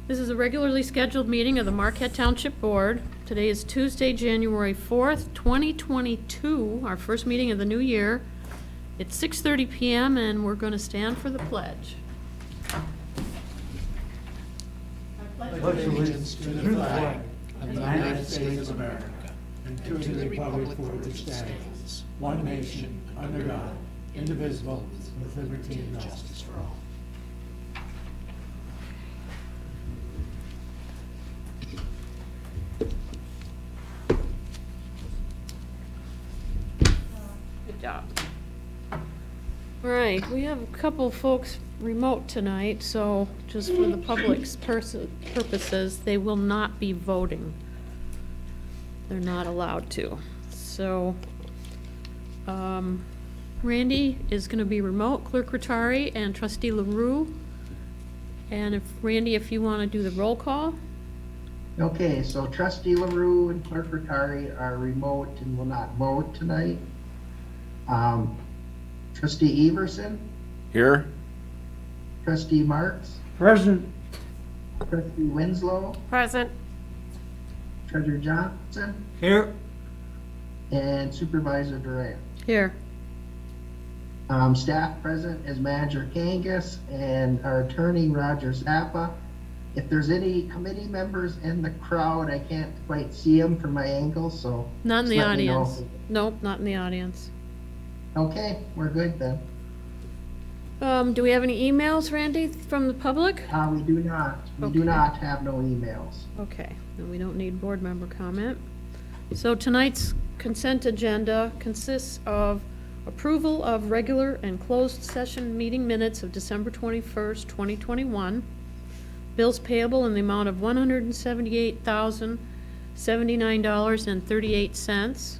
This is a regularly scheduled meeting of the Marquette Township Board. Today is Tuesday, January 4th, 2022, our first meeting of the new year. It's 6:30 PM and we're going to stand for the pledge. Pledge allegiance to the flag of the United States of America and to the republic for which it stands, one nation, under God, indivisible, with liberty and justice for all. Good job. All right, we have a couple folks remote tonight, so just for the public's purposes, they will not be voting. They're not allowed to. So, Randy is gonna be remote, Clerk Rattari and Trustee LaRue. And Randy, if you wanna do the roll call? Okay, so Trustee LaRue and Clerk Rattari are remote and will not vote tonight. Trustee Everson, Here? Trustee Marks, Present. Trustee Winslow, Present. Treasurer Johnson, Here. and Supervisor Durant. Here. Staff present is Manager Kangas and our attorney Roger Zappa. If there's any committee members in the crowd, I can't quite see them from my angle, so. Not in the just let me know. audience. Nope, not in the audience. Okay, we're good then. Do we have any emails, Randy, from the public? We do not. We Okay. do not have no emails. Okay, then we don't need board member comment. So tonight's consent agenda consists of approval of regular and closed session meeting minutes of December 21st, 2021. Bills payable in the amount of $178,079.38.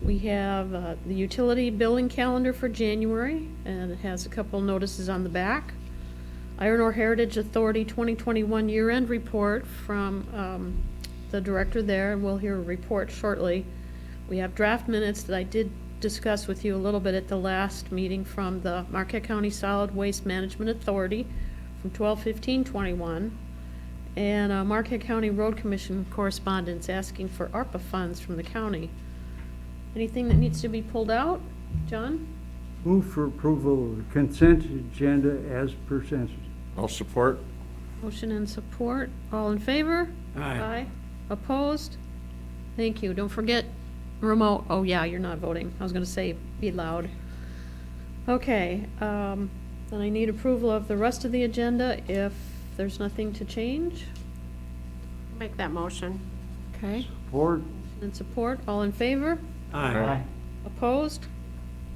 We have the utility billing calendar for January, and it has a couple notices on the back. Iron Ore Heritage Authority 2021 year-end report from the director there, and we'll hear a report shortly. We have draft minutes that I did discuss with you a little bit at the last meeting from the Marquette County Solid Waste Management Authority from 12/15/21, and Marquette County Road Commission correspondence asking for ARPA funds from the county. Anything that needs to be pulled out? John? Move for approval of the consent agenda as presented. I'll support. Motion and support. All in favor? Aye. Opposed? Thank you. Don't forget remote. Oh, yeah, you're not voting. I was gonna say, be loud. Okay, then I need approval of the rest of the agenda if there's nothing to change. Make that motion. Okay, Support. and support. All in favor? Aye. Opposed?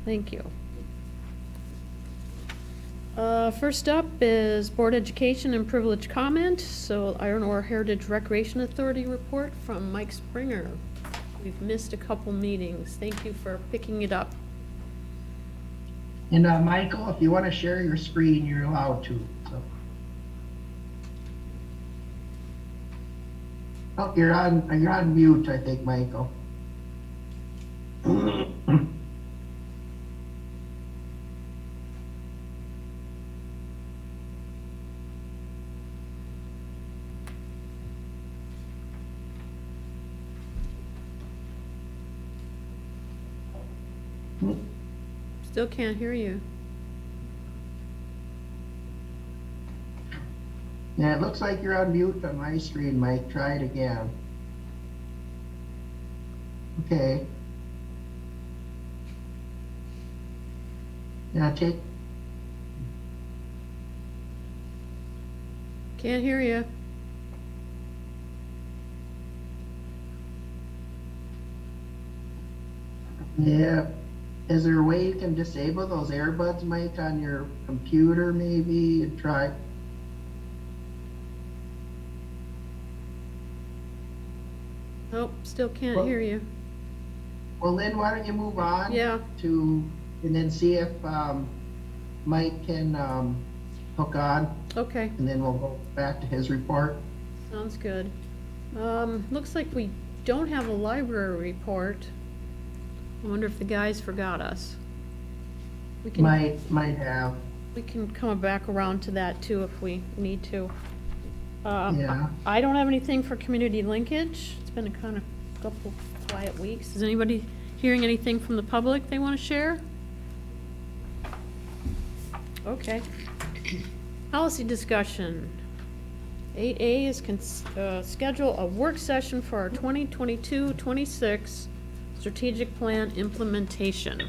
Thank you. First up is Board Education and Privilege Comment. So Iron Ore Heritage Recreation Authority report from Mike Springer. We've missed a couple meetings. Thank you for picking it up. And Michael, if you want to share your screen, you're allowed to. So. Oh, you're on mute, I think, Michael. Still can't hear you. Yeah, it looks like you're on mute on my screen, Mike. Try it again. Okay. Yeah, Can't hear you. Yeah. Is there a way you can disable those earbuds, Mike, on your computer maybe and try? Nope, still can't Well- hear you. Well, Lynn, why don't you move on? Yeah. And then see if Mike can hook on, Okay, and then we'll go back to his report. sounds good. Looks like we don't have a library report. I wonder if the guys forgot us. We can Might have. we can come back around to that too if we need to. Yeah. I don't have anything for community linkage. It's been a kind of couple quiet weeks. Is anybody hearing anything from the public they want to share? Okay. Policy discussion. 8A is schedule a work session for our 2022-26 strategic plan implementation.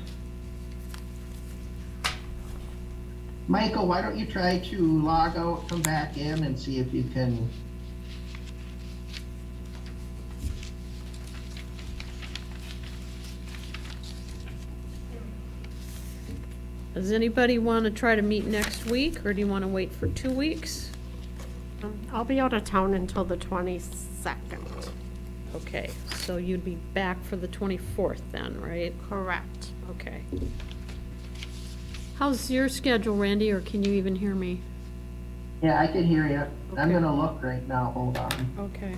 Michael, why don't you try to log out, come back in, and see if you can. Does anybody want to try to meet next week, or do you want to wait for 2 weeks? I'll be out of town until the 22nd. Okay, so you'd be back for the 24th then, right? Correct. Okay. How's your schedule, Randy, or can you even hear me? Yeah, I can hear you. I'm Okay. gonna look right now, hold on. Okay.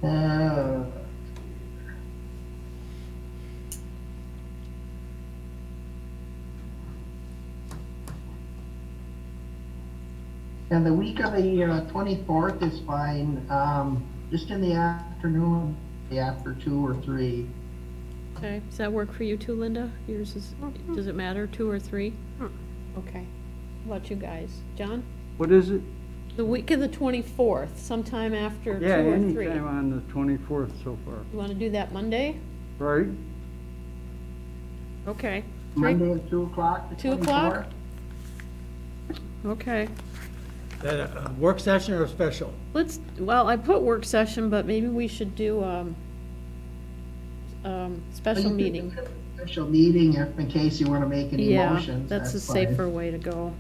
Uh, And the week of the 24th is fine, just in the afternoon, after 2 or 3. Okay, does that work for you too, Linda? Yours is, does it matter, 2 or 3? Okay. How about you guys? John? What is it? The week of the 24th, sometime after 2 Yeah, or 3. anytime on the 24th so far, You want to do that Monday? right? Okay. 3? Monday at 2 o'clock, the 2 o'clock? 24th? Okay. That a work session or a special? Well, I put work session, but maybe we should do, special You could meeting. do a Special meeting if, in case you wanna make any Yeah, motions. that's a fine. safer way to go.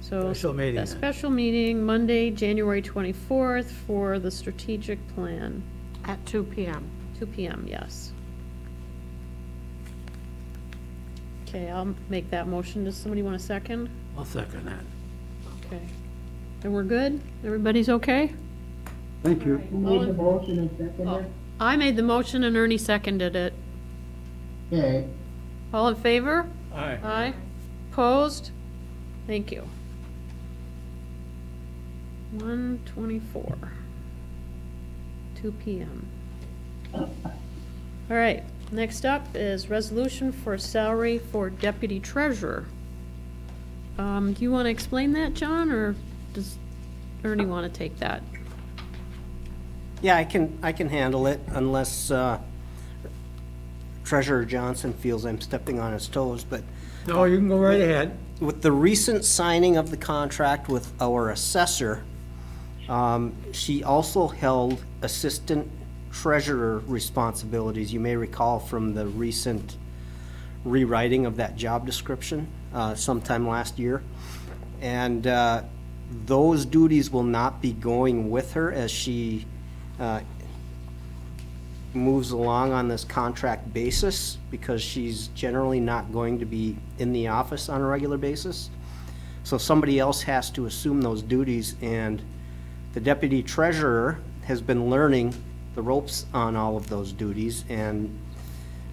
So. Special meeting A then. special meeting, Monday, January 24th for the strategic plan, At 2 p.m. 2 PM, yes. Okay, I'll make that motion. Does somebody want a second? I'll second that. Okay. And we're good? Everybody's okay? Thank you. Who made the motion and seconded? I made the motion and Ernie seconded it. Okay, All in favor? Aye. Aye. Opposed? Thank you. 1:24. 2 PM. All right, next up is resolution for salary for deputy treasurer. Do you want to explain that, John, or does Ernie want to take that? Yeah, I can handle it unless Treasurer Johnson feels I'm stepping on his toes, but No, you can go right ahead. with the recent signing of the contract with our assessor, she also held assistant treasurer responsibilities. You may recall from the recent rewriting of that job description sometime last year. And those duties will not be going with her as she moves along on this contract basis, because she's generally not going to be in the office on a regular basis. So somebody else has to assume those duties, and the deputy treasurer has been learning the ropes on all of those duties, and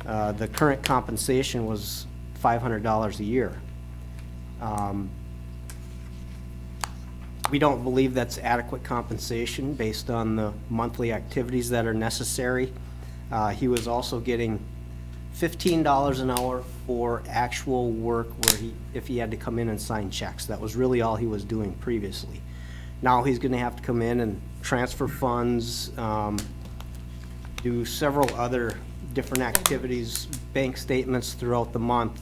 the current compensation was $500 a year. We don't believe that's adequate compensation based on the monthly activities that are necessary. He was also getting $15 an hour for actual work where if he had to come in and sign checks. That was really all he was doing previously. Now he's gonna have to come in and transfer funds, do several other different activities, bank statements throughout the month.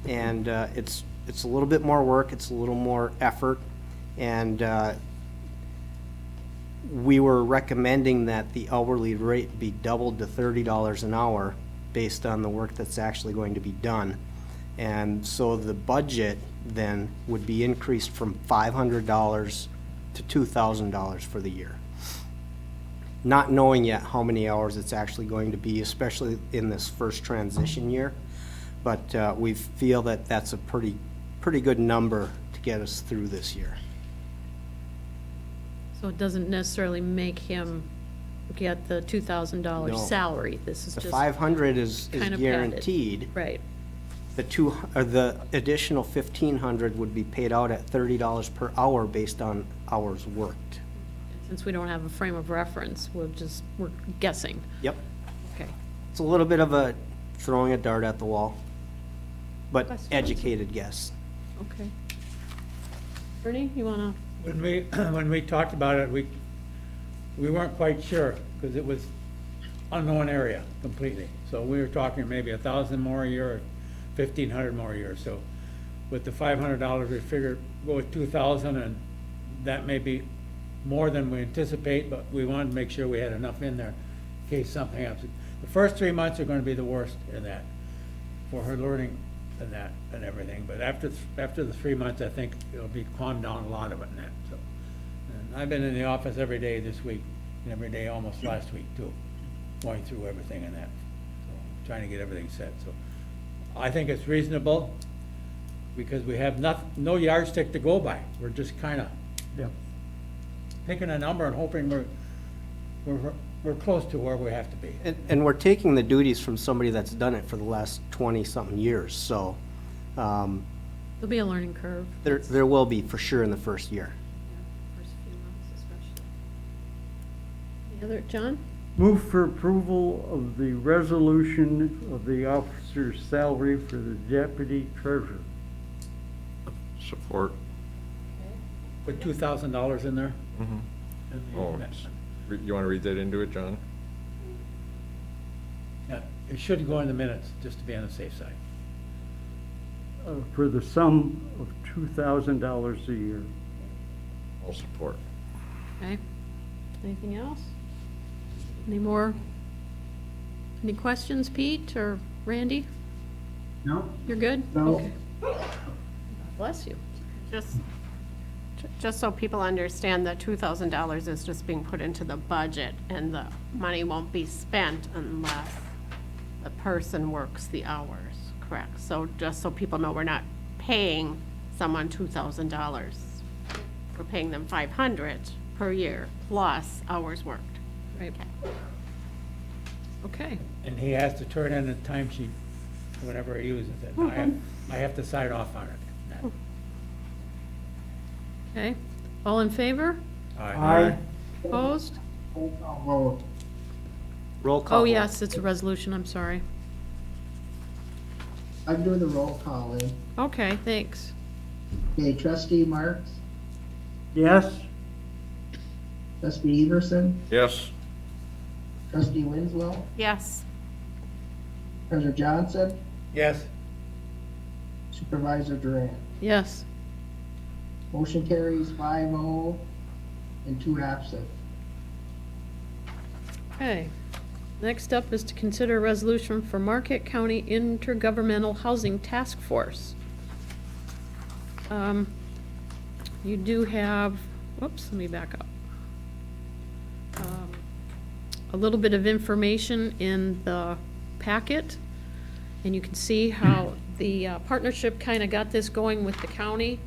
And it's a little bit more work, it's a little more effort. And we were recommending that the hourly rate be doubled to $30 an hour based on the work that's actually going to be done. And so the budget then would be increased from $500 to $2,000 for the year. Not knowing yet how many hours it's actually going to be, especially in this first transition year. But we feel that that's a pretty good number to get us through this year. So it doesn't necessarily make him get the $2,000 No. salary. This is The just. 500 is kind of padded. guaranteed, Right, The additional 1,500 would be paid out at $30 per hour based on hours worked. Since we don't have a frame of reference, we're guessing. Yep. Okay. It's a little bit of a throwing a dart at the wall, but Questions? educated guess. Okay. Bernie, you wanna? When we talked about it, we weren't quite sure, because it was unknown area completely. So we were talking maybe 1,000 more a year, or 1,500 more a year. So with the $500, we figured go with 2,000, and that may be more than we anticipate, but we wanted to make sure we had enough in there in case something happens. The first 3 months are gonna be the worst in that, for her learning and that and everything. But after the 3 months, I think it'll be calmed down a lot of it and that, so. And I've been in the office every day this week, and every day almost last week too, going through everything and that, so, trying to get everything set, so. I think it's reasonable, because we have no yardstick to go by. We're just kinda Yep. picking a number and hoping we're close to where we have to be. And we're taking the duties from somebody that's done it for the last 20-something years, so There'll be a learning curve. there will be for sure in the first year. First few months especially. Any other, John? Move for approval of the resolution of the officer's salary for the deputy treasurer. Support. Put $2,000 in there. Mhm. in the Oh, amendment. You want to read that into it, John? Yeah, it should go in the minutes, just to be on the safe side. For the sum of $2,000 a year. I'll support. Okay. Anything else? Any questions, Pete or Randy? No? You're good? No. Okay. God bless you. Just so people understand, the $2,000 is just being put into the budget, and the money won't be spent unless the person works the hours, correct? So just so people know, we're not paying someone $2,000. We're paying them $500 per year plus hours worked. Right. Okay. And he has to turn in a timesheet, whenever he uses it. I have to sign off on it. Okay. All in favor? Aye. Opposed? Roll call vote. Roll call. Oh, vote. yes, it's a resolution, I'm sorry. I'm doing the roll call in. Okay, thanks. Okay, trustee Marks, Yes? trustee Everson, Yes. trustee Winslow, Yes, treasurer Johnson, Yes. supervisor Durant. Yes. Motion carries 5-0 and 2 absent. Okay. Next up is to consider a resolution for Marquette County Intergovernmental Housing Task Force. You do have, whoops, let me back up. A little bit of information in the packet, and you can see how the partnership kind of got this going with the county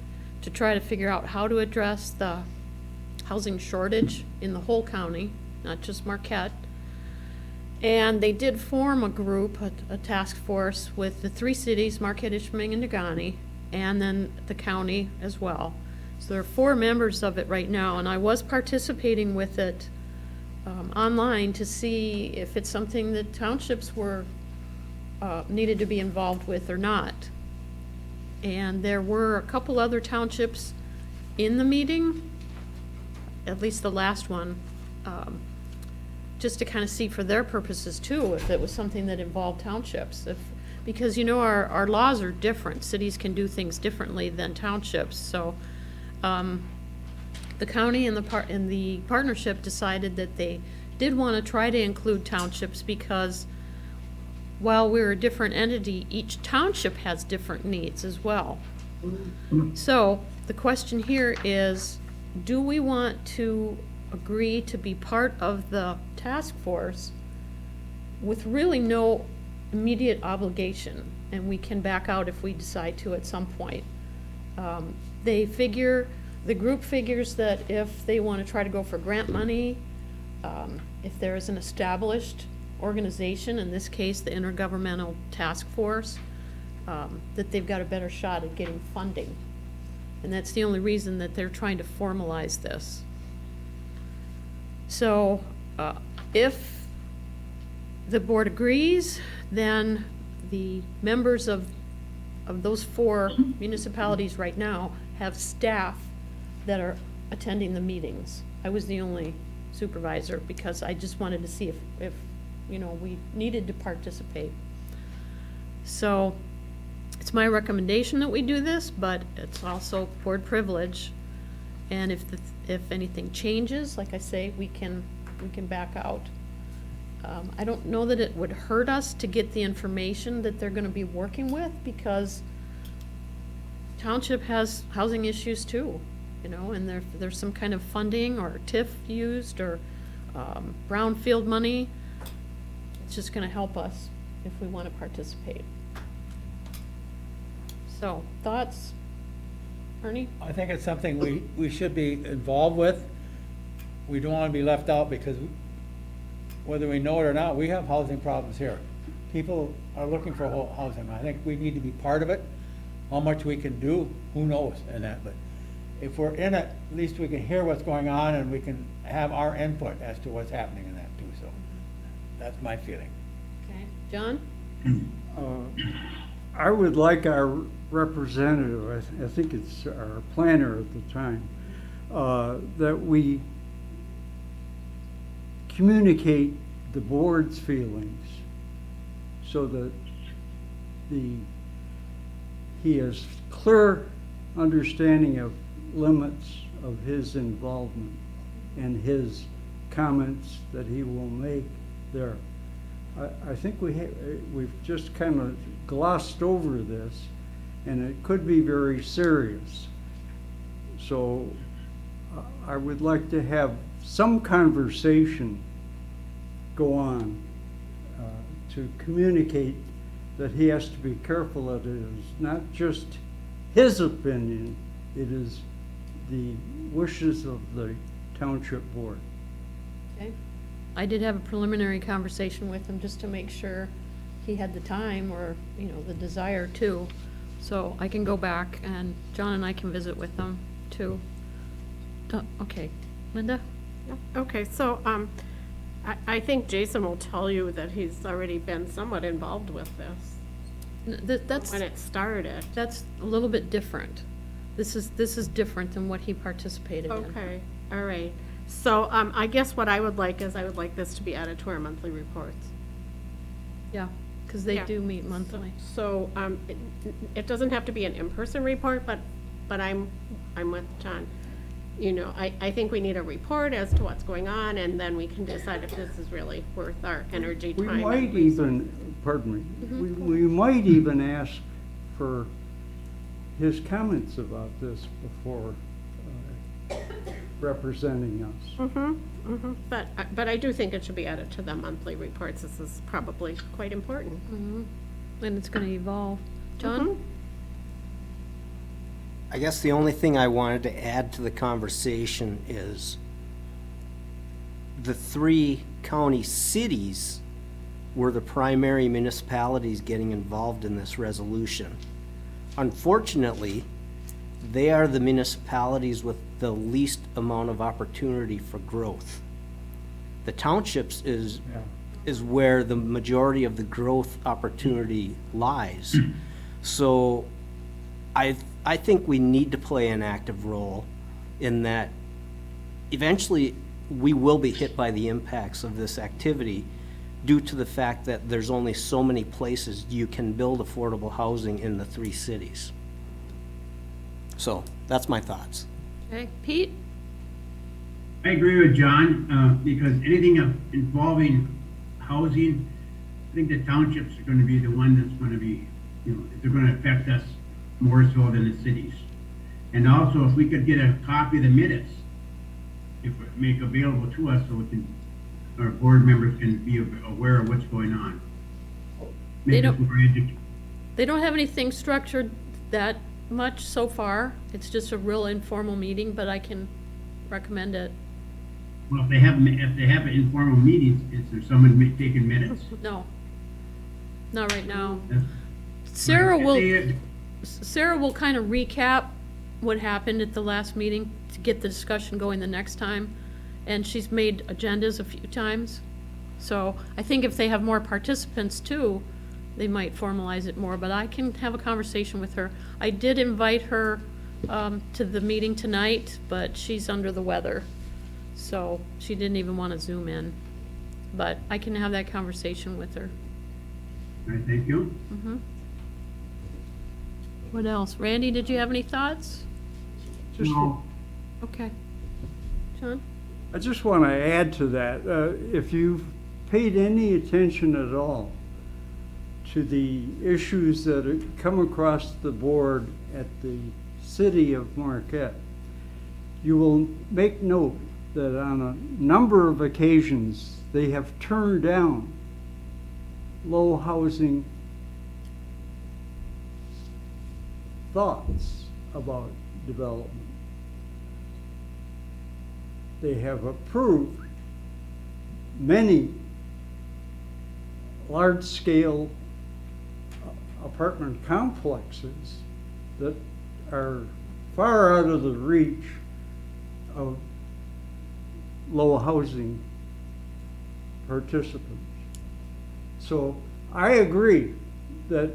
to try to figure out how to address the housing shortage in the whole county, not just Marquette. And they did form a group, a task force with the 3 cities, Marquette, Ishpeming, and Negaunee, and then the county as well. So there are 4 members of it right now, and I was participating with it online to see if it's something that townships were, needed to be involved with or not. And there were a couple other townships in the meeting, at least the last one, just to kind of see for their purposes too, if it was something that involved townships. Because you know, our laws are different. Cities can do things differently than townships. So the county and the partnership decided that they did want to try to include townships, because while we're a different entity, each township has different needs as well. So the question here is, do we want to agree to be part of the task force with really no immediate obligation, and we can back out if we decide to at some point? The group figures that if they want to try to go for grant money, if there is an established organization, in this case, the Intergovernmental Task Force, that they've got a better shot at getting funding. And that's the only reason that they're trying to formalize this. So, if the board agrees, then the members of those 4 municipalities right now have staff that are attending the meetings. I was the only supervisor because I just wanted to see if you know, we needed to participate. So, it's my recommendation that we do this, but it's also board privilege. And if anything changes, like I say, we can back out. I don't know that it would hurt us to get the information that they're gonna be working with, because township has housing issues too, you know, and there's some kind of funding or TIF used or brownfield money. It's just gonna help us if we wanna participate. So, thoughts? Ernie? I think it's something we should be involved with. We don't want to be left out because whether we know it or not, we have housing problems here. People are looking for housing. I think we need to be part of it. How much we can do, who knows in that, but if we're in it, at least we can hear what's going on and we can have our input as to what's happening in that too, so that's my feeling. Okay. John? I would like our representative, I think it's our planner at the time, that we communicate the board's feelings so that he has clear understanding of limits of his involvement and his comments that he will make there. I think we've just kind of glossed over this, and it could be very serious. So I would like to have some conversation go on to communicate that he has to be careful that it is not just his opinion, it is the wishes of the township board. Okay. I did have a preliminary conversation with him just to make sure he had the time or, you know, the desire to. So I can go back and John and I can visit with them too. Okay, Linda? Okay, so, I think Jason will tell you that he's already been somewhat involved with this That's when it started. a little bit different. This is different than what he participated in. Okay, all right. So, I guess what I would like is I would like this to be added to our monthly reports. Yeah, because they Yeah. do meet monthly. So, it doesn't have to be an in-person report, but I'm with John. You know, I think we need a report as to what's going on, and then we can decide if this is really worth our energy, We time. might and even, pardon me, we might even ask for his comments about this before representing us. But I do think it should be added to the monthly reports. This is probably quite important. And it's gonna evolve. John? I guess the only thing I wanted to add to the conversation is the 3 county cities were the primary municipalities getting involved in this resolution. Unfortunately, they are the municipalities with the least amount of opportunity for growth. The townships is where the majority of the growth opportunity lies. So I think we need to play an active role in that eventually we will be hit by the impacts of this activity due to the fact that there's only so many places you can build affordable housing in the 3 cities. So that's my thoughts. Okay, Pete? I agree with John, because anything involving housing, I think the townships are gonna be the one that's gonna be, you know, they're gonna affect us more so than the cities. And also, if we could get a copy of the minutes, if make available to us so we can, our board members can be aware of what's going on. They Make us don't- more educated. They don't have anything structured that much so far. It's just a real informal meeting, but I can recommend it. Well, if they have informal meetings, is there someone taking minutes? No, not right now. That's- Sarah will, They- Sarah will kind of recap what happened at the last meeting to get the discussion going the next time. And she's made agendas a few times. So I think if they have more participants too, they might formalize it more, but I can have a conversation with her. I did invite her to the meeting tonight, but she's under the weather. So she didn't even want to Zoom in. But I can have that conversation with her. All right, thank you. What else? Randy, did you have any thoughts? Just, No. Okay. John? I just want to add to that, if you've paid any attention at all to the issues that have come across the board at the city of Marquette, you will make note that on a number of occasions, they have turned down low housing thoughts about development. They have approved many large-scale apartment complexes that are far out of the reach of low housing participants. So I agree that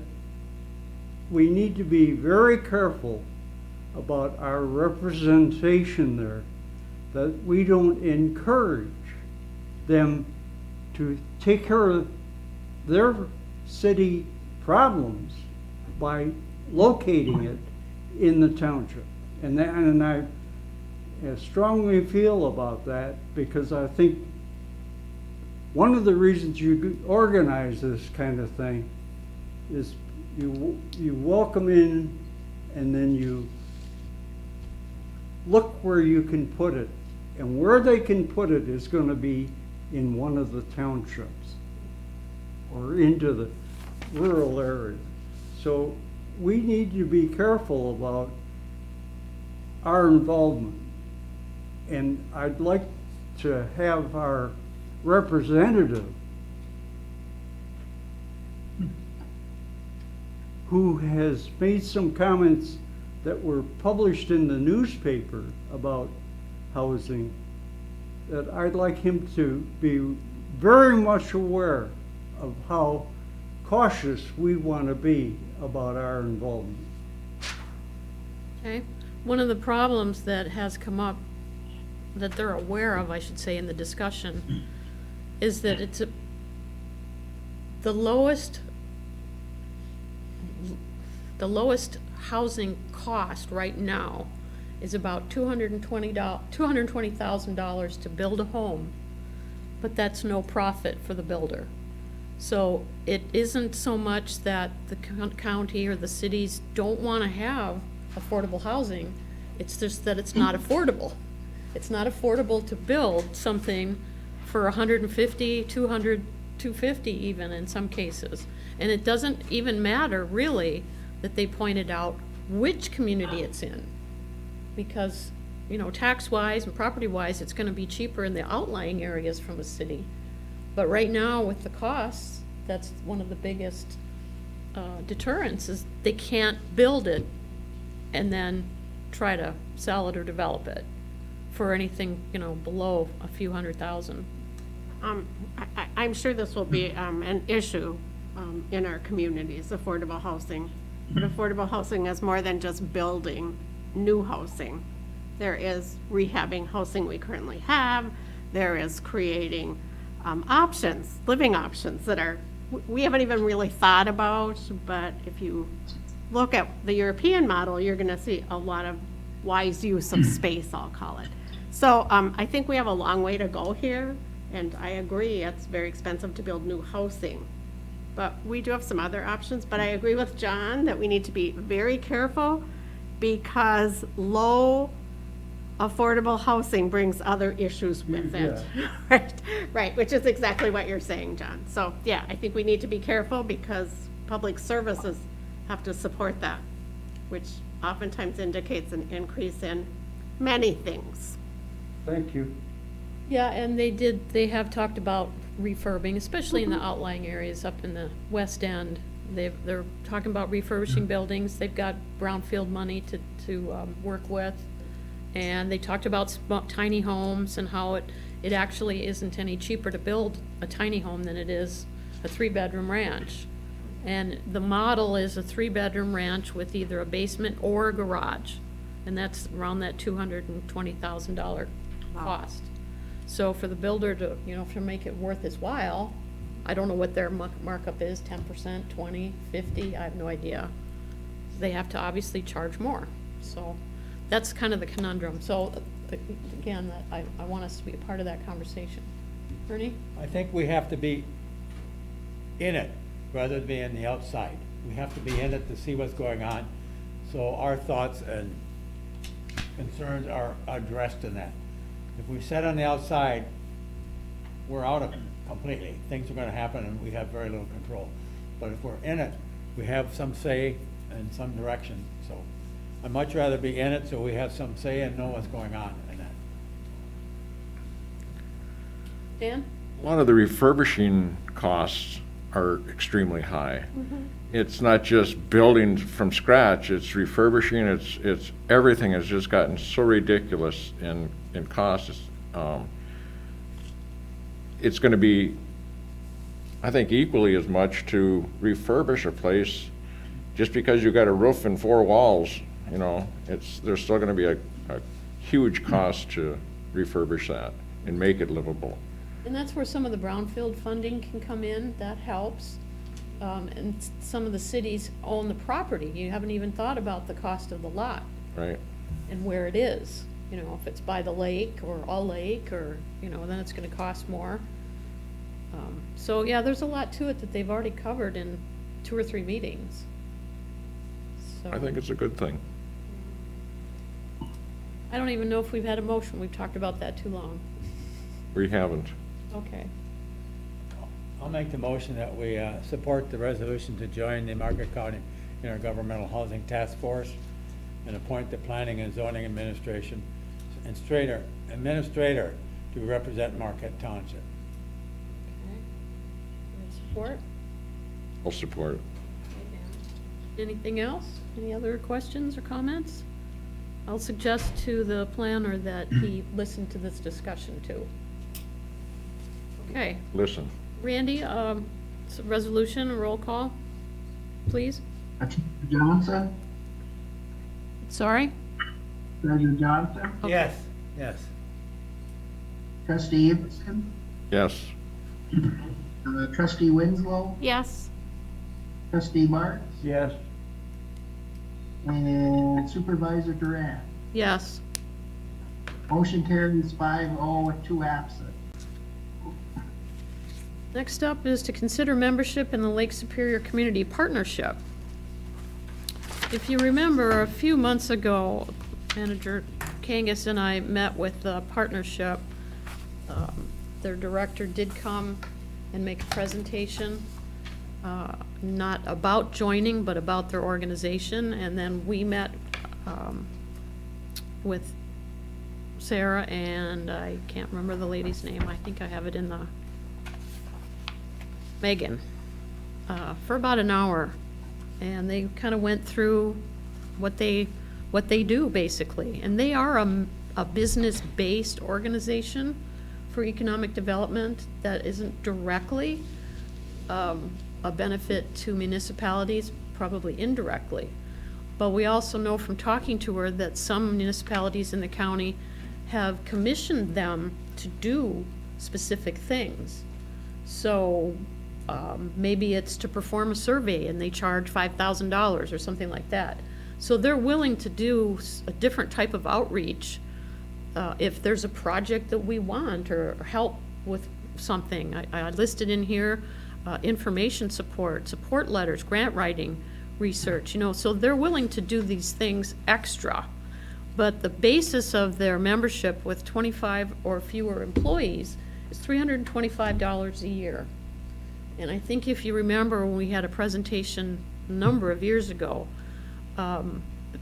we need to be very careful about our representation there, that we don't encourage them to take care of their city problems by locating it in the township. And I strongly feel about that, because I think one of the reasons you organize this kind of thing is you welcome in, and then you look where you can put it. And where they can put it is going to be in one of the townships or into the rural area. So we need to be careful about our involvement. And I'd like to have our representative, who has made some comments that were published in the newspaper about housing, that I'd like him to be very much aware of how cautious we want to be about our involvement. Okay. One of the problems that has come up, that they're aware of, I should say, in the discussion, is that it's the lowest housing cost right now is about $220,000 to build a home, but that's no profit for the builder. So it isn't so much that the county or the cities don't want to have affordable housing, it's just that it's not affordable. It's not affordable to build something for 150, 200, 250 even in some cases. And it doesn't even matter really that they pointed out which community it's in. Because, you know, tax-wise and property-wise, it's gonna be cheaper in the outlying areas from a city. But right now, with the costs, that's one of the biggest deterrents, is they can't build it and then try to sell it or develop it for anything, you know, below a few $100,000. I'm sure this will be an issue in our communities, affordable housing. But affordable housing is more than just building new housing. There is rehabbing housing we currently have. There is creating options, living options that are, we haven't even really thought about, but if you look at the European model, you're gonna see a lot of wise use of space, I'll call it. So I think we have a long way to go here, and I agree, it's very expensive to build new housing. But we do have some other options, but I agree with John that we need to be very careful, because low affordable housing brings other issues with it. Right, which is exactly what you're saying, John. So, yeah, I think we need to be careful, because public services have to support that, which oftentimes indicates an increase in many things. Thank you. Yeah, and they have talked about refurbing, especially in the outlying areas up in the West End. They're talking about refurbishing buildings. They've got brownfield money to work with. And they talked about tiny homes and how it actually isn't any cheaper to build a tiny home than it is a 3-bedroom ranch. And the model is a 3-bedroom ranch with either a basement or a garage. And that's around that $220,000 cost. So for the builder to make it worth his while, I don't know what their markup is, 10%, 20, 50, I have no idea. They have to obviously charge more. So that's kind of the conundrum. So again, I want us to be a part of that conversation. Ernie? I think we have to be in it rather than be on the outside. We have to be in it to see what's going on, so our thoughts and concerns are addressed in that. If we sit on the outside, we're out of it completely. Things are gonna happen and we have very little control. But if we're in it, we have some say and some direction. So I'd much rather be in it so we have some say and know what's going on in that. Dan? A lot of the refurbishing costs are extremely high. It's not just building from scratch, it's refurbishing, it's everything has just gotten so ridiculous in costs. It's gonna be, I think, equally as much to refurbish a place. Just because you got a roof and 4 walls, there's still gonna be a huge cost to refurbish that and make it livable. And that's where some of the brownfield funding can come in, that helps. And some of the cities own the property. You haven't even thought about the cost of the lot Right? and where it is. If it's by the lake or a lake or, then it's gonna cost more. So, yeah, there's a lot to it that they've already covered in 2 or 3 meetings. So I think it's a good thing. I don't even know if we've had a motion. We've talked about that too long. We haven't. Okay. I'll make the motion that we support the resolution to join the Marquette County Intergovernmental Housing Task Force and appoint the Planning and Zoning Administrator to represent Marquette Township. Okay. Any support? I'll support it. Anything else? Any other questions or comments? I'll suggest to the planner that he listen to this discussion too. Okay, Listen. Randy, it's a resolution, roll call, please. Trustee Johnson, Sorry? Treasurer Johnson, Yes. Trustee Iverson, Yes. Trustee Winslow, Yes, Trustee Marks, Yes, and Supervisor Durant. Yes. Motion carries 5-0 with 2 absent. Next up is to consider membership in the Lake Superior Community Partnership. If you remember, a few months ago, Manager Kangas and I met with the partnership. Their director did come and make a presentation, not about joining, but about their organization. And then we met with Sarah, and I can't remember the lady's name. I think I have it in the Megan, for about an hour, and they kind of went through what they do basically. And they are a business-based organization for economic development that isn't directly a benefit to municipalities, probably indirectly. But we also know from talking to her that some municipalities in the county have commissioned them to do specific things. So maybe it's to perform a survey and they charge $5,000 or something like that. So they're willing to do a different type of outreach if there's a project that we want or help with something. I listed in here information support letters, grant writing, research, so they're willing to do these things extra. But the basis of their membership with 25 or fewer employees is $325 a year. And I think if you remember when we had a presentation a number of years ago,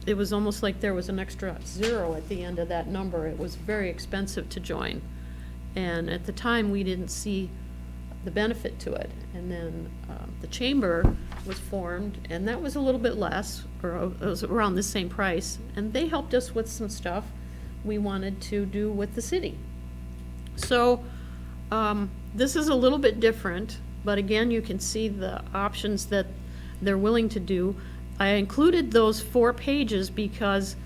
it was almost like there was an extra 0 at the end of that number. It was very expensive to join. And at the time, we didn't see the benefit to it. And then the chamber was formed, and that was a little bit less, or it was around the same price, and they helped us with some stuff we wanted to do with the city. So, this is a little bit different, but again, you can see the options that they're willing to do. I included those 4 pages because,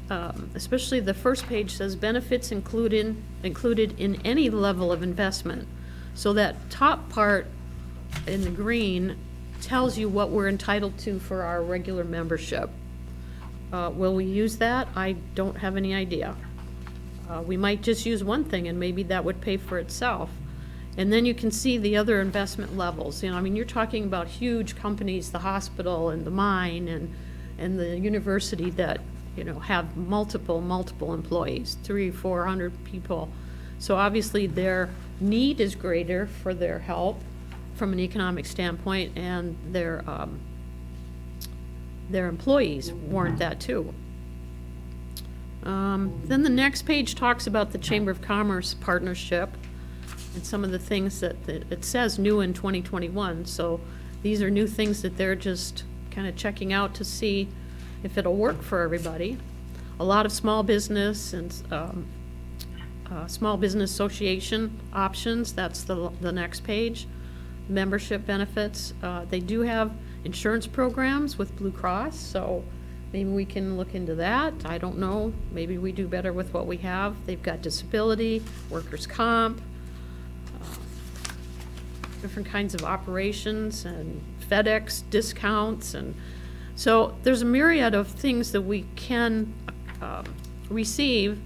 especially the first page says benefits included in any level of investment. So that top part in the green tells you what we're entitled to for our regular membership. Will we use that? I don't have any idea. We might just use one thing and maybe that would pay for itself. And then you can see the other investment levels. You know, I mean, you're talking about huge companies, the hospital and the mine and the university that, you know, have multiple employees, 300-400 people. So obviously their need is greater for their help from an economic standpoint, and their employees warrant that too. Then the next page talks about the Chamber of Commerce partnership and some of the things that it says new in 2021. So these are new things that they're just kind of checking out to see if it'll work for everybody. A lot of small business and small business association options, that's the next page. Membership benefits, they do have insurance programs with Blue Cross, so maybe we can look into that. I don't know, maybe we do better with what we have. They've got disability, workers' comp, different kinds of operations and FedEx discounts, and so there's a myriad of things that we can receive.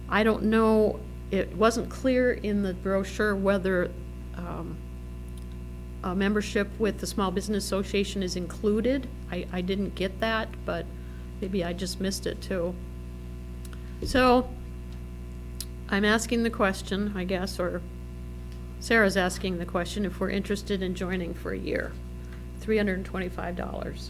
I don't know, it wasn't clear in the brochure whether a membership with the Small Business Association is included. I didn't get that, but maybe I just missed it too. So I'm asking the question, I guess, or Sarah's asking the question, if we're interested in joining for a year, $325.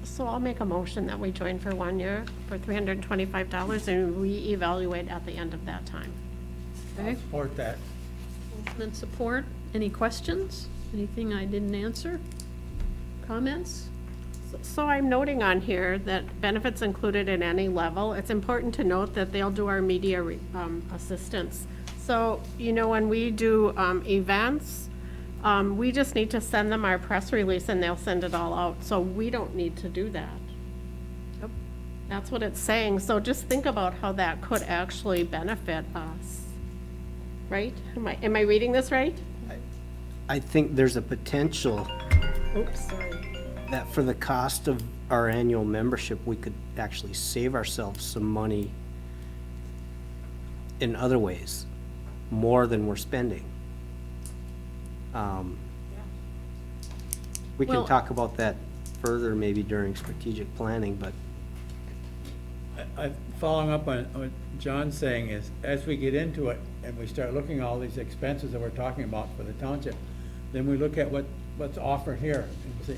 So I'll make a motion that we join for 1 year for $325 and reevaluate at the end of that time. Okay, Support that. motion and support. Any questions? Anything I didn't answer? Comments? So I'm noting on here that benefits included in any level. It's important to note that they'll do our media assistance. So, you know, when we do events, we just need to send them our press release and they'll send it all out. So we don't need to do that. Yep. That's what it's saying. So just think about how that could actually benefit us. Right? Am I reading this right? I think there's a potential Oops, sorry. that for the cost of our annual membership, we could actually save ourselves some money in other ways, more than we're spending. We can Well- talk about that further maybe during strategic planning, but Following up on what John's saying is, as we get into it and we start looking at all these expenses that we're talking about for the township, then we look at what's offered here and see,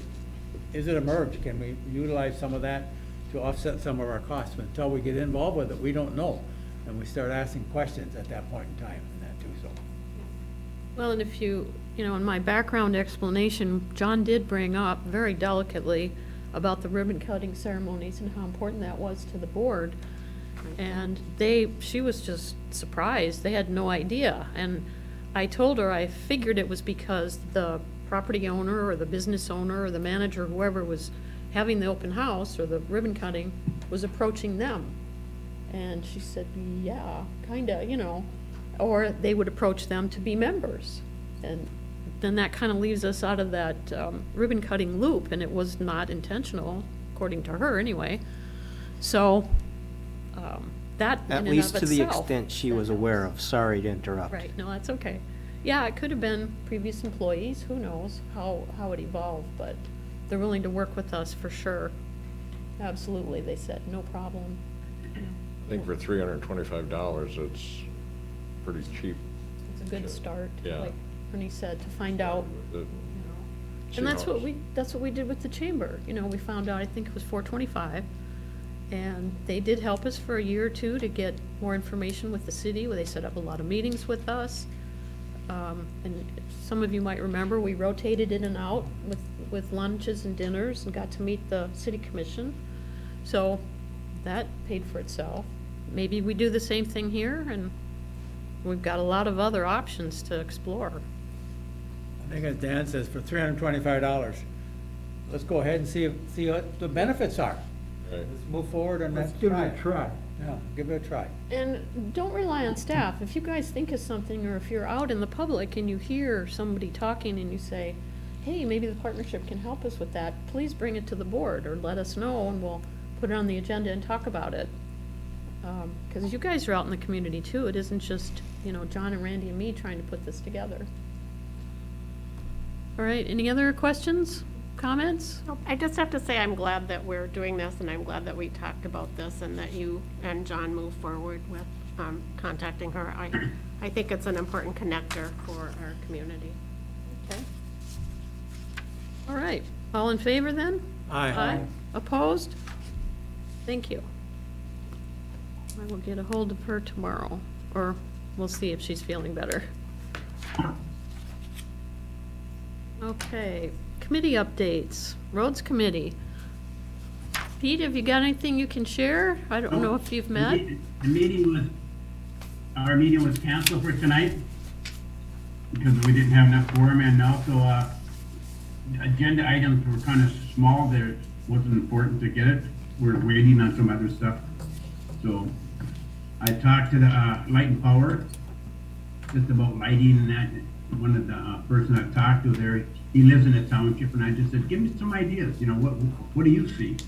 is it a merge? Can we utilize some of that to offset some of our costs? But until we get involved with it, we don't know. And we start asking questions at that point in time and that too, so. Well, and if you know, in my background explanation, John did bring up very delicately about the ribbon cutting ceremonies and how important that was to the board. And she was just surprised. They had no idea. And I told her I figured it was because the property owner or the business owner or the manager, whoever was having the open house or the ribbon cutting, was approaching them. And she said, yeah, kinda, you know, or they would approach them to be members. And then that kind of leaves us out of that ribbon cutting loop, and it was not intentional, according to her anyway. So that in at and least of to the itself, extent she that was aware of. Sorry to interrupt. Right, no, that's okay. Yeah, it could have been previous employees, who knows how it evolved, but they're willing to work with us for sure. Absolutely, they said, no problem. I think for $325, it's pretty cheap. It's a good start, Yeah. like Ernie said, to find out. The- And that's what see that's what we did with the chamber. You know, we found out, I think it was $425. And they did help us for a year or two to get more information with the city, where they set up a lot of meetings with us. And some of you might remember, we rotated in and out with with lunches and dinners and got to meet the city commission. So that paid for itself. Maybe we do the same thing here, and we've got a lot of other options to explore. I think as Dan says, for $325, let's go ahead and see what the benefits are. Right. Let's move forward and Let's let's give try it a try. Yeah, give it a try. And don't rely on staff. If you guys think of something, or if you're out in the public and you hear somebody talking and you say, hey, maybe the partnership can help us with that, please bring it to the board or let us know and we'll put it on the agenda and talk about it. Because you guys are out in the community too. It isn't just, John and Randy and me trying to put this together. All right, any other questions, comments? Nope, I just have to say I'm glad that we're doing this, and I'm glad that we talked about this, and that you and John move forward with contacting her. I think it's an important connector for our community. Okay. All right, all in favor then? Aye. Opposed? Thank you. I will get a hold of her tomorrow, or we'll see if she's feeling better. Okay, committee updates, roads committee. Pete, have you got anything you can share? I don't know if you've met. Our meeting was canceled for tonight because we didn't have enough quorum, and also, agenda items were kind of small. There it wasn't important to get it. We're waiting on some other stuff. So I talked to the Light and Power just about lighting and that. One of the person I talked to there, he lives in a township, and I just said, give me some ideas. What do you see?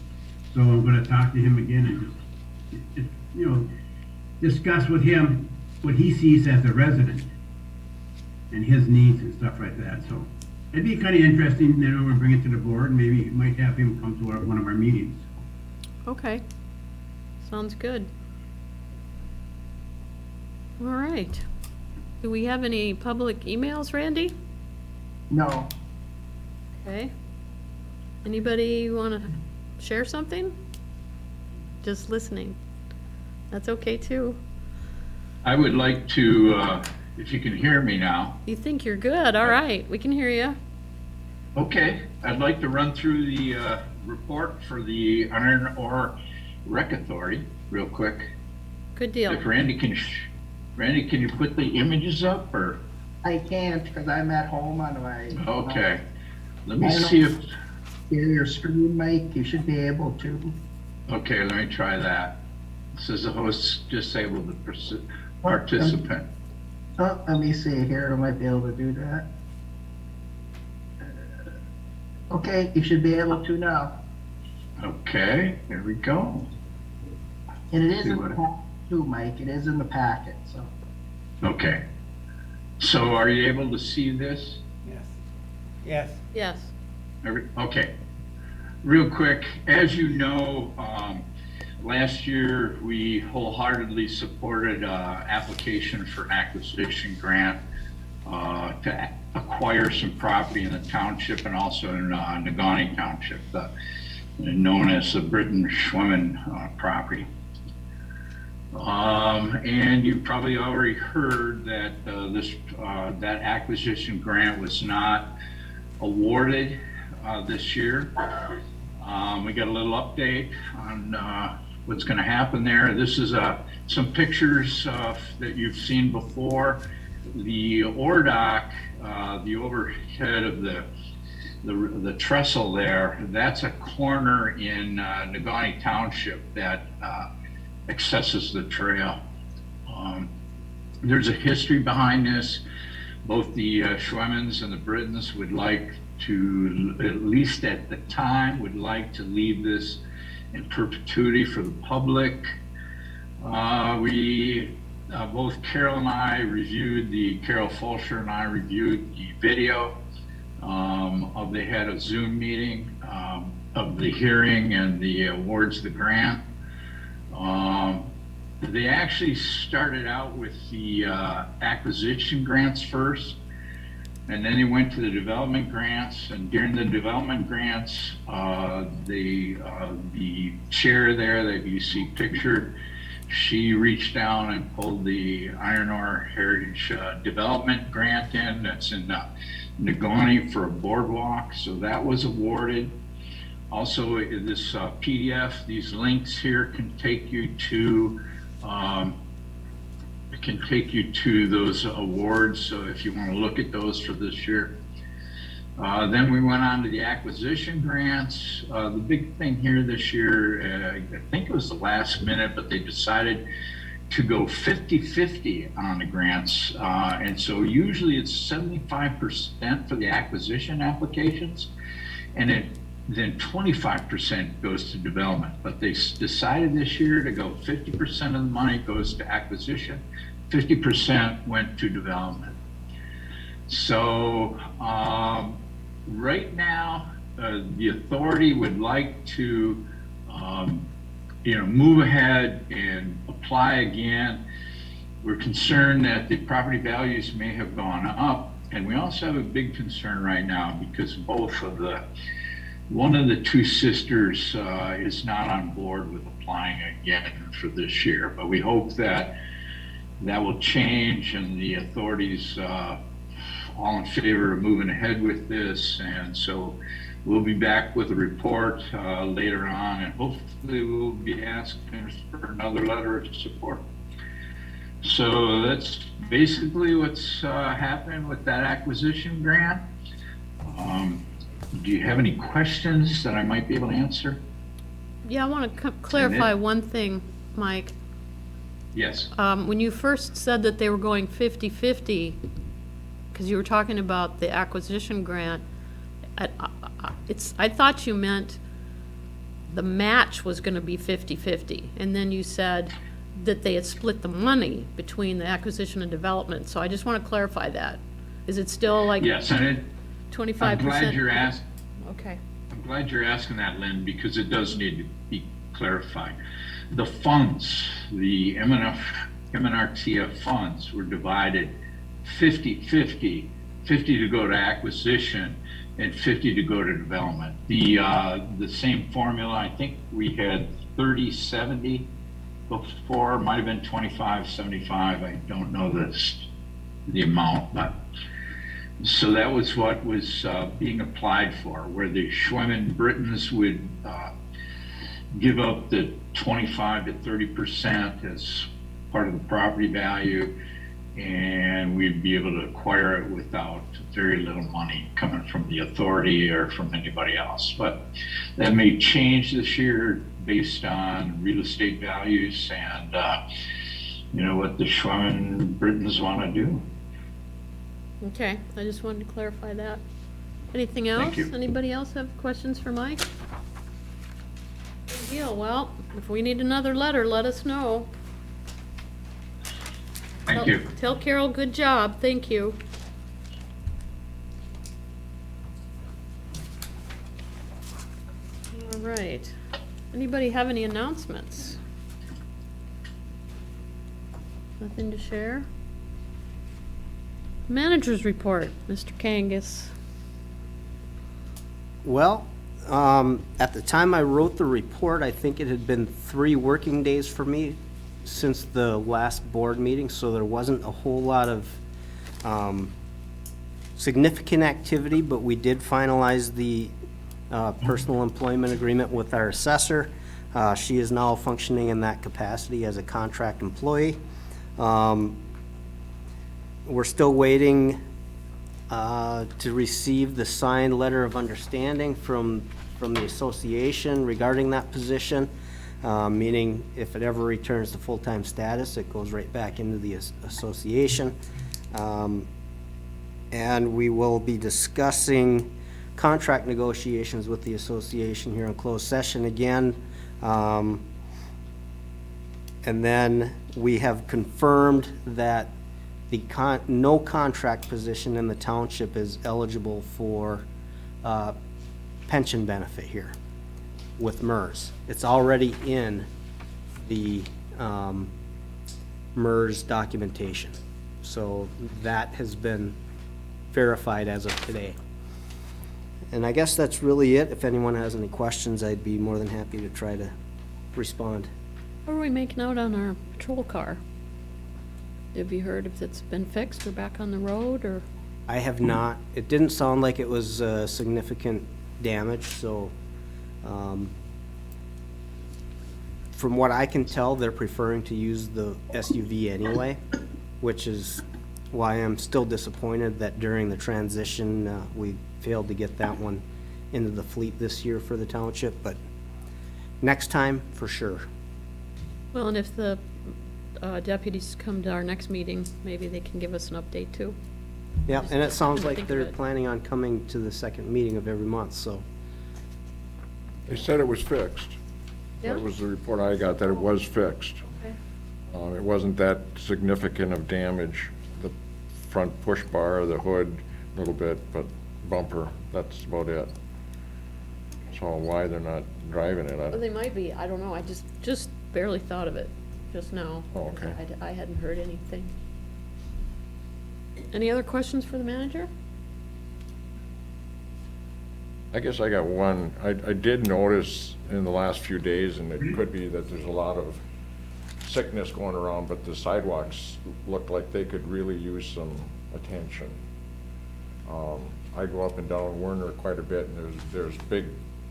So I'm going to talk to him again and just discuss with him what he sees as a resident and his needs and stuff like that. So it'd be kind of interesting, we'll bring it to the board, and maybe might have him come to one of our meetings. Okay, sounds good. All right. Do we have any public emails, Randy? No. Okay. Anybody want to share something? Just listening. That's okay too. I would like to, if you can hear me now. You think you're good? All right, we can hear you. Okay, I'd like to run through the report for the Iron Ore Rec Authority real quick. Good deal. If Randy, can you put the images up, or? I can't because I'm at home on my. Okay, let me see if, Hear your screen, Mike. You should be able to. okay, let me try that. It says the host disabled the participant. Oh, let me see here. I might be able to do that. Okay, you should be able to now. Okay, here we go. And it is in the packet too, Mike. It is in the packet, so. Okay, so are you able to see this? Yes. Yes. Yes. Okay, real quick, as you know, last year we wholeheartedly supported application for acquisition grant to acquire some property in the township and also in Negaunee Township, known as the Britton Schwimmen property. And you probably already heard that that acquisition grant was not awarded this year. We got a little update on what's going to happen there. This is some pictures that you've seen before. The ore dock, the overhead of the trestle there, that's a corner in Negaunee Township that accesses the trail. There's a history behind this. Both the Schwemmens and the Brittons would like to, at least at the time, would like to leave this in perpetuity for the public. Both Carol and I Carol Fulcher and I reviewed the video they had a Zoom meeting of the hearing and the awards of the grant. They actually started out with the acquisition grants first, and then they went to the development grants. And during the development grants, the chair there that you see pictured She reached down and pulled the Iron Ore Heritage Development Grant in, that's in Negaunee for a boardwalk, so that was awarded. Also, this PDF, these links here can take you to those awards, so if you want to look at those for this year. Then we went on to the acquisition grants. The big thing here this year, I think it was the last minute, but they decided to go 50-50 on the grants. And so usually it's 75% for the acquisition applications, and then 25% goes to development. But they decided this year to go 50% of the money goes to acquisition, 50% went to development. So right now, the authority would like to, move ahead and apply again. We're concerned that the property values may have gone up, and we also have a big concern right now because one of the two sisters is not on board with applying again for this year. But we hope that will change, and the authorities all in favor of moving ahead with this. And so we'll be back with a report later on, and hopefully we'll be asking for another letter of support. So that's basically what's happening with that acquisition grant. Do you have any questions that I might be able to answer? Yeah, I want to clarify one thing, Mike. Yes. When you first said that they were going 50-50, because you were talking about the acquisition grant, I thought you meant the match was going to be 50-50, and then you said that they had split the money between the acquisition and development. So I just want to clarify that. Is it still like Yes, and 25%? I'm glad you're asking. Okay. I'm glad you're asking that, Lynn, because it does need to be clarified. The funds, the MNRTF funds were divided 50-50, 50 to go to acquisition and 50 to go to development. The same formula, I think we had 30-70 before, might have been 25-75. I don't know the amount, but so that was what was being applied for, where the Schwemmen Britons would give up the 25 to 30% as part of the property value, and we'd be able to acquire it without very little money coming from the authority or from anybody else. But that may change this year based on real estate values and what the Schwemmen Britons want to do. Okay, I just wanted to clarify that. Anything else? Thank you. Anybody else have questions for Mike? Good deal. Well, if we need another letter, let us know. Thank you. Tell Carol, good job. Thank you. All right. Anybody have any announcements? Nothing to share? Manager's report, Mr. Kangas. Well, at the time I wrote the report, I think it had been 3 working days for me since the last board meeting, so there wasn't a whole lot of significant activity, but we did finalize the personal employment agreement with our assessor. She is now functioning in that capacity as a contract employee. We're still waiting to receive the signed letter of understanding from the association regarding that position, meaning if it ever returns to full-time status, it goes right back into the association. And we will be discussing contract negotiations with the association here in closed session again. And then we have confirmed that no contract position in the township is eligible for pension benefit here with MERS. It's already in the MERS documentation. So that has been verified as of today. And I guess that's really it. If anyone has any questions, I'd be more than happy to try to respond. How are we making out on our patrol car? Have you heard if it's been fixed or back on the road, or? I have not. It didn't sound like it was significant damage, so from what I can tell, they're preferring to use the SUV anyway, which is why I'm still disappointed that during the transition, we failed to get that one into the fleet this year for the township, but next time, for sure. Well, and if the deputies come to our next meeting, maybe they can give us an update too. Yeah, and it sounds Think like of they're it. planning on coming to the second meeting of every month, so. They said it was fixed. Yeah. That was the report I got, that it was fixed. Okay. It wasn't that significant of damage. The front push bar, the hood, a little bit, but bumper, that's about it. So why they're not driving it, Well, they might be, I don't know, I just barely thought of it just now. Oh, okay. I hadn't heard anything. Any other questions for the manager? I guess I got one. I did notice in the last few days, and it could be that there's a lot of sickness going around, but the sidewalks look like they could really use some attention. I go up and down Werner quite a bit, and there's big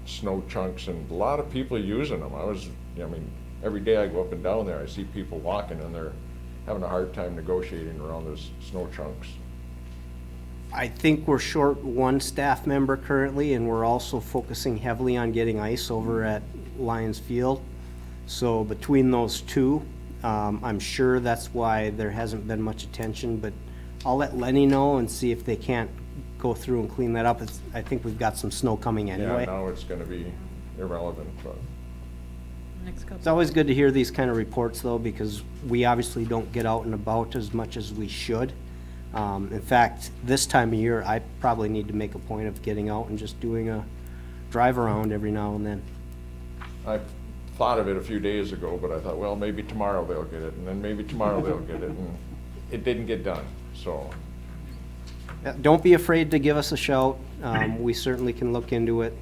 snow chunks and a lot of people using them. I mean, every day I go up and down there, I see people walking, and they're having a hard time negotiating around those snow chunks. I think we're short one staff member currently, and we're also focusing heavily on getting ice over at Lions Field. So between those two, I'm sure that's why there hasn't been much attention, but I'll let Lenny know and see if they can't go through and clean that up. I think we've got some snow coming anyway. Yeah, now it's gonna be irrelevant, but. Next couple. It's always good to hear these kind of reports though, because we obviously don't get out and about as much as we should. In fact, this time of year, I probably need to make a point of getting out and just doing a drive around every now and then. I thought of it a few days ago, but I thought, well, maybe tomorrow they'll get it, and then maybe tomorrow they'll get it, and it didn't get done, so. Yeah, don't be afraid to give us a shout. We certainly can look into it.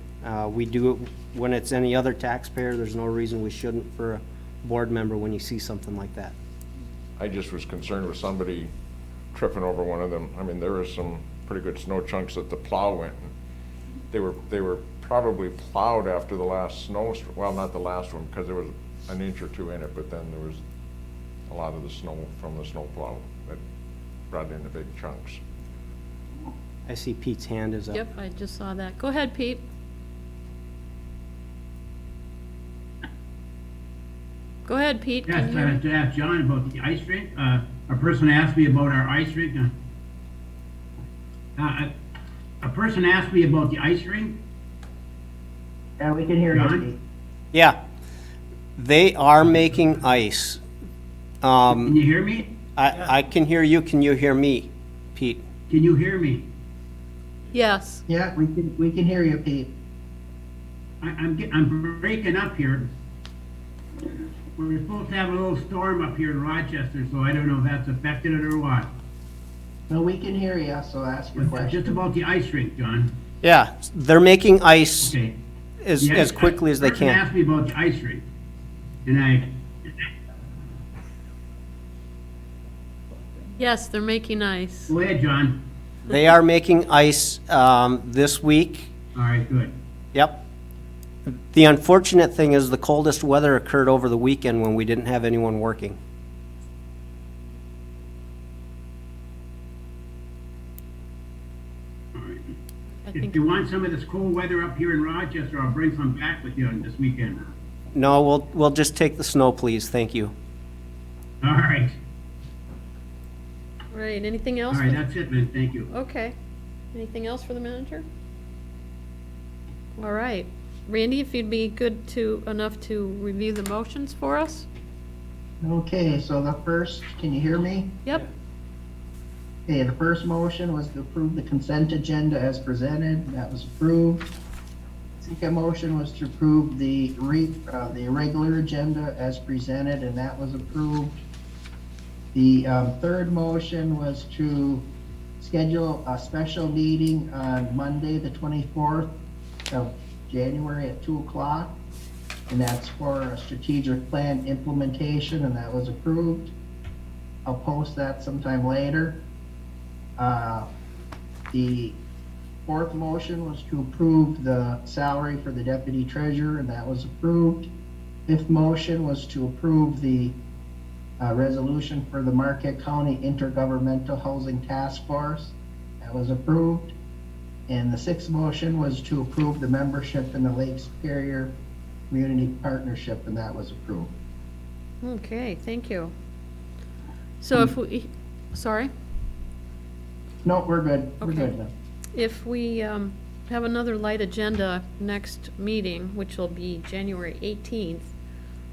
We do it when it's any other taxpayer. There's no reason we shouldn't for a board member when you see something like that. I just was concerned with somebody tripping over one of them. I mean, there was some pretty good snow chunks that the plow went. They were probably plowed after the last snowstorm. Well, not the last one, because there was an inch or two in it, but then there was a lot of the snow from the snow plow that brought in the big chunks. I see Pete's hand is up. Yep, I just saw that. Go ahead, Pete. Go ahead, Pete. Yes, Can you hear me? to ask John about the ice rink. A person asked me about our ice rink. A person asked me about the ice rink. Yeah, we can hear you, John? Steve. Yeah, they are making ice. Can you hear me? I can hear you. Can you hear me, Pete? Can you hear me? Yes. Yeah, we can hear you, Pete. I'm breaking up here. We're supposed to have a little storm up here in Rochester, so I don't know if that's affected it or what. No, we can hear you, so ask your But question. just about the ice rink, John. Yeah, they're making ice Okay. as quickly as they Person can. asked me about the ice rink, and Yes, they're making ice. go ahead, John. They are making ice this week. All right, good. Yep. The unfortunate thing is the coldest weather occurred over the weekend when we didn't have anyone working. All right. I If think, you want some of this cold weather up here in Rochester, I'll bring some back with you on this weekend. No, we'll just take the snow, please. Thank you. All right. right, anything All else? right, that's it, man. Thank you. Okay. Anything else for the manager? All right. Randy, if you'd be good enough to review the motions for us? Okay, so the first, can you hear me? Yep. Okay, the first motion was to approve the consent agenda as presented. That was approved. Second motion was to approve the irregular agenda as presented, and that was approved. The third motion was to schedule a special meeting on Monday, the 24th of January at 2 o'clock. and that's for a strategic plan implementation, and that was approved. I'll post that sometime later. The fourth motion was to approve the salary for the deputy treasurer, and that was approved. Fifth motion was to approve the resolution for the Marquette County Intergovernmental Housing Task Force. That was approved. And the sixth motion was to approve the membership in the Lake Superior Community Partnership, and that was approved. Okay, thank you. So if we, sorry? No, we're good. We're Okay. good now. If we have another light agenda next meeting, which will be January 18th,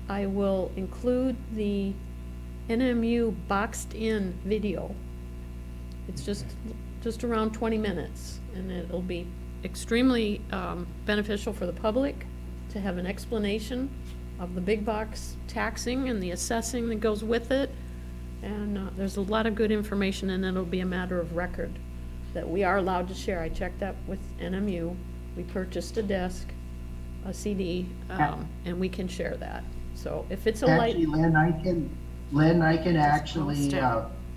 I will include the NMU boxed-in video. It's just around 20 minutes, and it'll be extremely beneficial for the public to have an explanation of the big box taxing and the assessing that goes with it. And there's a lot of good information, and it'll be a matter of record that we are allowed to share. I checked that with NMU. We purchased a desk, a CD, and we can share that. So if it's a light. Actually, Lynn, I can actually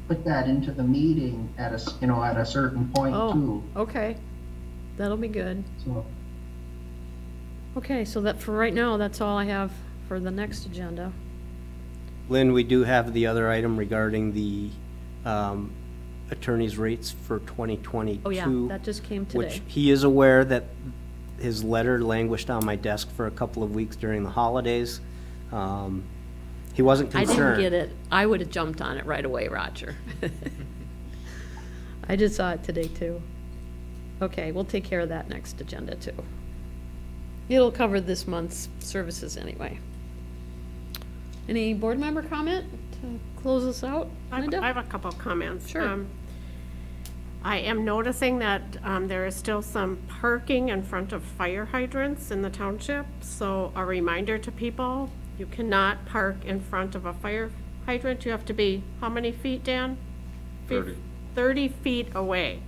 put that into the meeting at a certain point too. Oh, okay. That'll be good. So, Okay, so that, for right now, that's all I have for the next agenda. Lynn, we do have the other item regarding the attorney's rates for 2022. Oh, yeah, that just came today. Which he is aware that his letter languished on my desk for a couple of weeks during the holidays. He wasn't I concerned. didn't get it. I would have jumped on it right away, Roger. I just saw it today, too. Okay, we'll take care of that next agenda, too. It'll cover this month's services anyway. Any board member comment to close us out? I Linda? have a couple of comments. Sure. I am noticing that there is still some parking in front of fire hydrants in the township. So a reminder to people, you cannot park in front of a fire hydrant. You have to be, how many feet, Dan? 30. 30 feet away.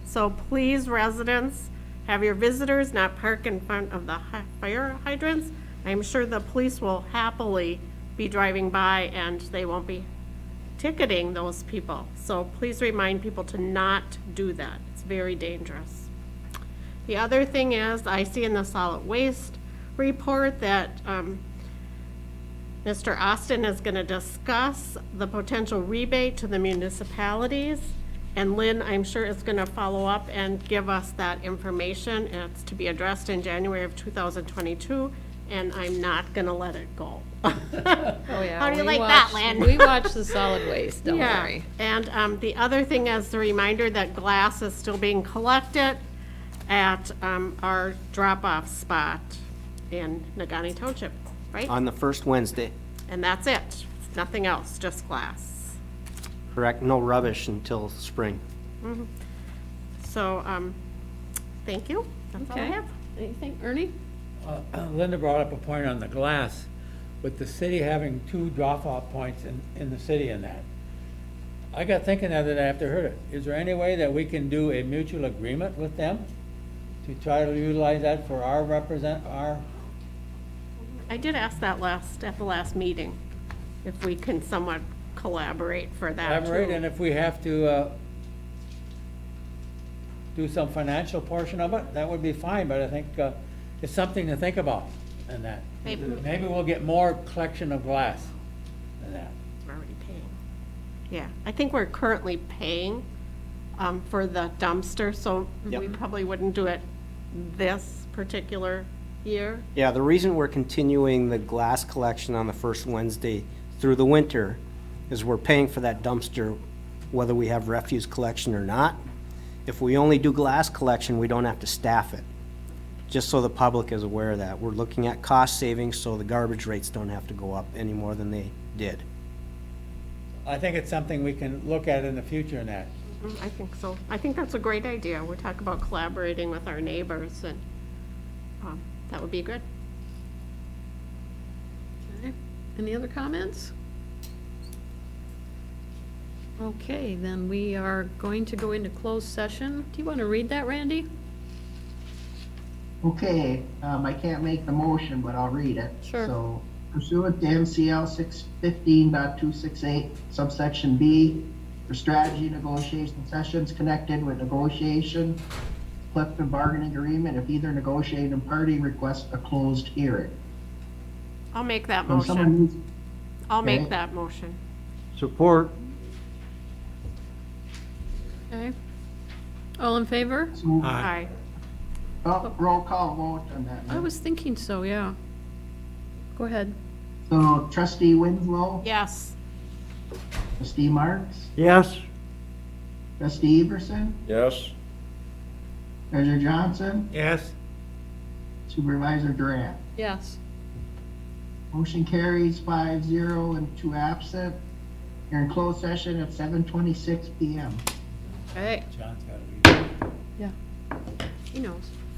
So please, residents, have your visitors not park in front of the fire hydrants. I'm sure the police will happily be driving by and they won't be ticketing those people. So please remind people to not do that. It's very dangerous. The other thing is, I see in the solid waste report that Mr. Austin is going to discuss the potential rebate to the municipalities. And Lynn, I'm sure, is going to follow up and give us that information. It's to be addressed in January of 2022, and I'm not going to let it go. Oh, yeah. How do you we like that, watch- Lynn? We watch the solid waste, don't Yeah. worry. And the other thing is the reminder that glass is still being collected at our drop-off spot in Nagani Township, right? On the first Wednesday, And that's it. Nothing else, just glass. correct? No rubbish until spring. So, thank you. That's all I Okay. have. Anything, Ernie? Linda brought up a point on the glass, with the city having 2 drop-off points in the city and that. I got thinking of it after I heard it. Is there any way that we can do a mutual agreement with them to try to utilize that for our, I did ask that at the last meeting, if we can somewhat collaborate for that collaborate, too. and if we have to do some financial portion of it, that would be fine, but I think it's something to think about in that. Maybe we'll get more collection of glass than that. We're already paying. Yeah, I think we're currently paying for the dumpster, so we Yep. probably wouldn't do it this particular year. Yeah, the reason we're continuing the glass collection on the first Wednesday through the winter is we're paying for that dumpster whether we have refuse collection or not. If we only do glass collection, we don't have to staff it. Just so the public is aware of that. We're looking at cost savings so the garbage rates don't have to go up any more than they did. I think it's something we can look at in the future in that. I think so. I think that's a great idea. We're talking about collaborating with our neighbors, and that would be good. Okay. Any other comments? Okay, then we are going to go into closed session. Do you want to read that, Randy? Okay, I can't make the motion, but I'll read it. Sure. So pursuant to MCL 615.268 subsection B, for strategy negotiation sessions connected with negotiation, collective bargaining agreement, if either negotiating party requests a closed hearing. I'll make that So if someone motion. needs- I'll Okay. make that motion. Support. Okay. All in favor? so- Aye. Oh, roll call vote on that. I was thinking so, yeah. Go ahead. So trustee Winslow, Yes. trustee Marks, Yes. trustee Everson, Yes? treasurer Johnson, Yes. supervisor Durant. Yes. Motion carries 5-0 and 2 absent. You're in closed session at 7:26 PM. Okay, John's gotta be. yeah. He knows.